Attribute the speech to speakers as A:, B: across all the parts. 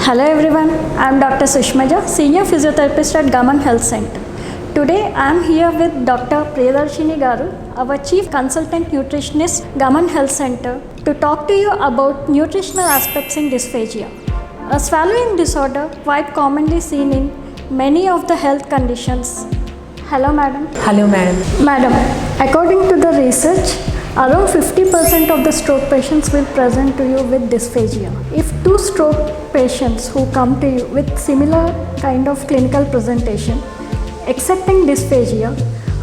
A: Hello everyone, I am Dr. Sushmaja, Senior Physiotherapist at Gaman Health Center. Today I am here with Dr. Priyadarshini Garu, our Chief Consultant Nutritionist, Gaman Health Center, to talk to you about nutritional aspects in dysphagia, a swallowing disorder quite commonly seen in many of the health conditions. Hello madam.
B: Hello madam.
A: Madam, according to the research, around 50% of the stroke patients will present to you with dysphagia. If two stroke patients who come to you with similar kind of clinical presentation, accepting dysphagia,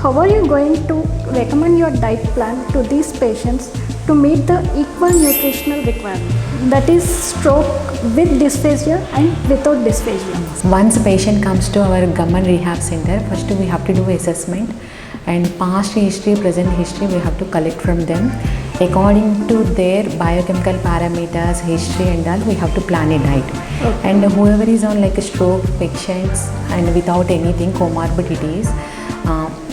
A: how are you going to recommend your diet plan to these patients to meet the equal nutritional requirement? That is stroke with dysphagia and without dysphagia.
B: Once a patient comes to our Gaman Rehab Center, first we have to do assessment, and past history, present history we have to collect from them. According to their biochemical parameters, history and all, we have to plan a diet. Okay. And whoever is on like a stroke patients and without anything comorbidities,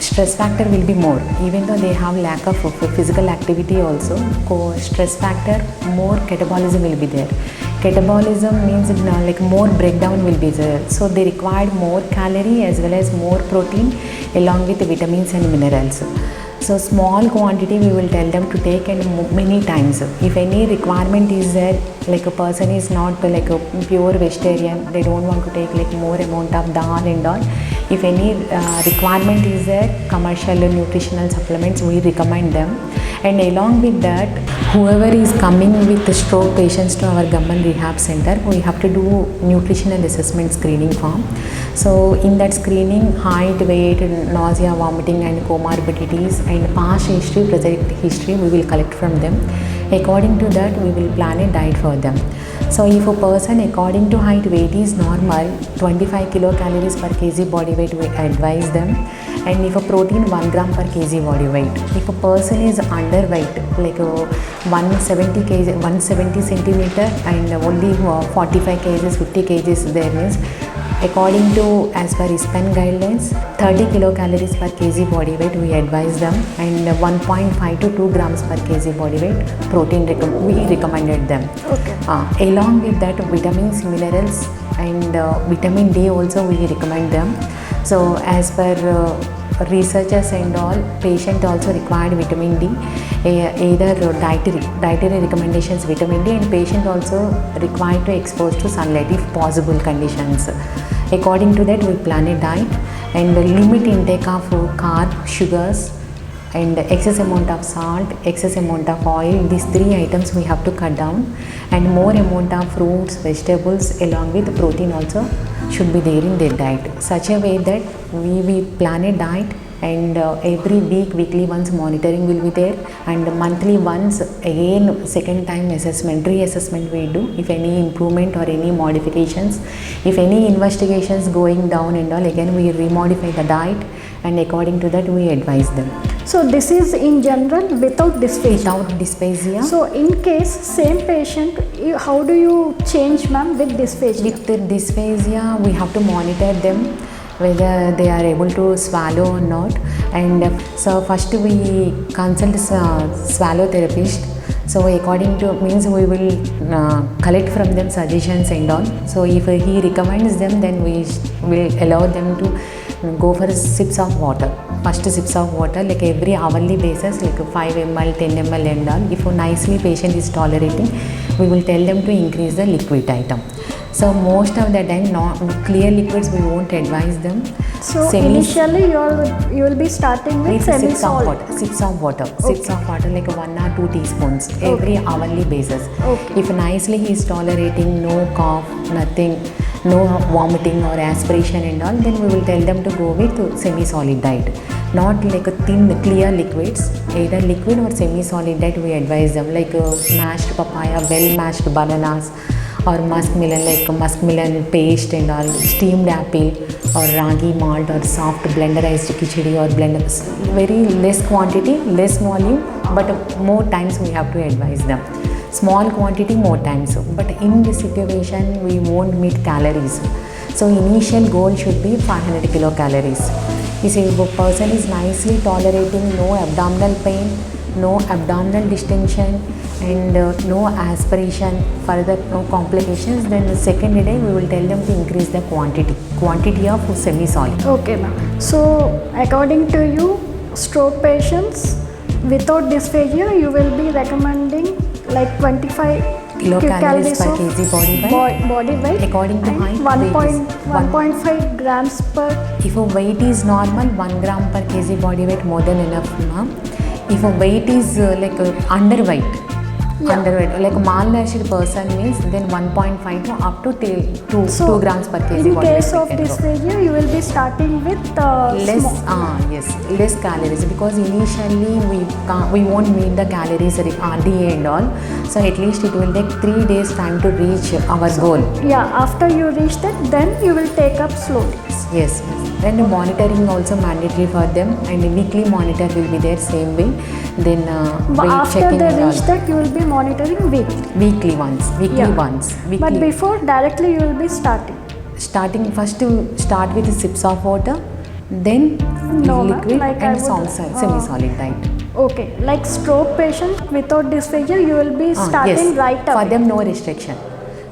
B: stress factor will be more. Even though they have lack of physical activity also, stress factor, more catabolism will be there. Catabolism means like more breakdown will be there. So they require more calorie as well as more protein along with vitamins and minerals. So small quantity we will tell them to take, and many times. If any requirement is there, like a person is not like a pure vegetarian, they don't want to take like more amount of dal and all. If any requirement is there, commercial nutritional supplements we recommend them. And along with that, whoever is coming with the stroke patients to our Gaman Rehab Center, we have to do nutritional assessment screening form. So in that screening, height, weight, nausea, vomiting and comorbidities and past history, present history we will collect from them. According to that, we will plan a diet for them. So if a person according to height, weight is normal, 25 kilocalories per kg body weight, we advise them. And if a protein 1 gram per kg body weight. If a person is underweight, like 170 kg, 170 centimeter and only 45 kgs, 50 kgs there means, according to as per ISPAN guidelines, 30 kilocalories per kg body weight we advise them, and 1.5 to 2 grams per kg body weight protein we recommended them. Okay. Along with that, vitamins, minerals and vitamin D also we recommend them. So as per researchers and all, patient also required vitamin D, either dietary recommendations vitamin D, and patient also required to expose to sunlight if possible conditions. According to that, we plan a diet and limit intake of carb, sugars and excess amount of salt, excess amount of oil. These three items we have to cut down, and more amount of fruits, vegetables along with protein also should be there in their diet. Such a way that we plan a diet, and every week, weekly once monitoring will be there, and monthly once again second time assessment, reassessment we do. If any improvement or any modifications, if any investigations going down and all, again we remodify the diet, and according to that we advise them.
A: So this is in general without dysphagia.
B: Without dysphagia.
A: So in case same patient, how do you change ma'am with dysphagia?
B: With the dysphagia, we have to monitor them whether they are able to swallow or not. And so first we consult swallow therapist. So according to means we will collect from them suggestions and all. So if he recommends them, then we will allow them to go for sips of water. First sips of water like every hourly basis, like 5 ml, 10 ml and all. If a nicely patient is tolerating, we will tell them to increase the liquid item. So most of the time, clear liquids we won't advise them.
A: So initially you will be starting with semi-salt.
B: Sips of water. Okay. Sips of water like 1 or 2 teaspoons every hourly basis.
A: Okay.
B: If nicely he is tolerating, no cough, nothing, no vomiting or aspiration and all, then we will tell them to go with semi-solid diet. Not like a thin, clear liquids, either liquid or semi-solid diet we advise them, like mashed papaya, well mashed bananas, or muskmelon, like muskmelon paste and all, steamed apple or ragi malt or soft blenderized khichdi or blender. Very less quantity, less volume, but more times we have to advise them. Small quantity, more times. But in this situation, we won't meet calories. So initial goal should be 500 kilocalories. You see, if a person is nicely tolerating, no abdominal pain, no abdominal distension, and no aspiration, further no complications, then the second day we will tell them to increase the quantity of semi-solid.
A: Okay, ma'am. So, according to you, stroke patients without dysphagia, you will be recommending like 25
B: kilocalories per kg
A: body weight
B: according to height.
A: 1.5 grams per.
B: If a weight is normal, 1 gram per kg body weight more than enough, ma'am. If a weight is underweight, like a malnourished person means, then 1.5 to up to 2 grams per kg
A: in
B: body
A: case
B: weight
A: of dysphagia, you will be starting with
B: less calories, because initially we won't meet the calories RDA and all, so at least it will take 3 days time to reach our goal.
A: Yeah, after you reach that, then you will take up slowly.
B: Yes. Then the monitoring also mandatory for them, and weekly monitor will be there same way. Then
A: But
B: weight
A: after
B: checking
A: they
B: and
A: reach
B: all.
A: that, you will be monitoring
B: Weekly once.
A: But before, directly you will be starting.
B: Starting first to start with sips of water, then
A: No, ma'am,
B: liquid
A: like
B: and
A: I would-
B: semi-solid diet.
A: Okay, like stroke patient without dysphagia, you will be starting
B: Yes.
A: right away.
B: For them, no restriction.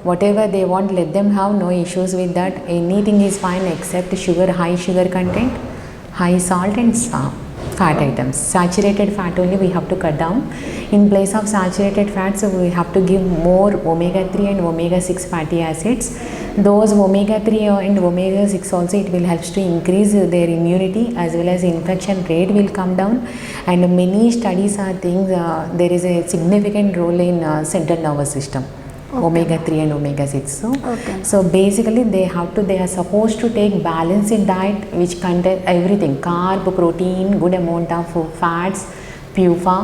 B: Whatever they want, let them have, no issues with that. Anything is fine except sugar, high sugar content, high salt and fat items. Saturated fat only we have to cut down. In place of saturated fats, we have to give more omega-3 and omega-6 fatty acids. Those omega-3 and omega-6 also, it will help to increase their immunity, as well as infection rate will come down. And many studies are things, there is a significant role in central nervous system. Okay. Omega-3 and omega-6. So basically they are supposed to take balanced diet which contain everything: carb, protein, good amount of fats, PUFA,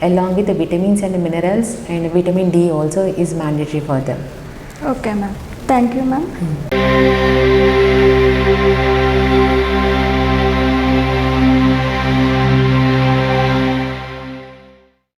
B: along with the vitamins and minerals, and vitamin D also is mandatory for them.
A: Okay, ma'am. Thank you, ma'am.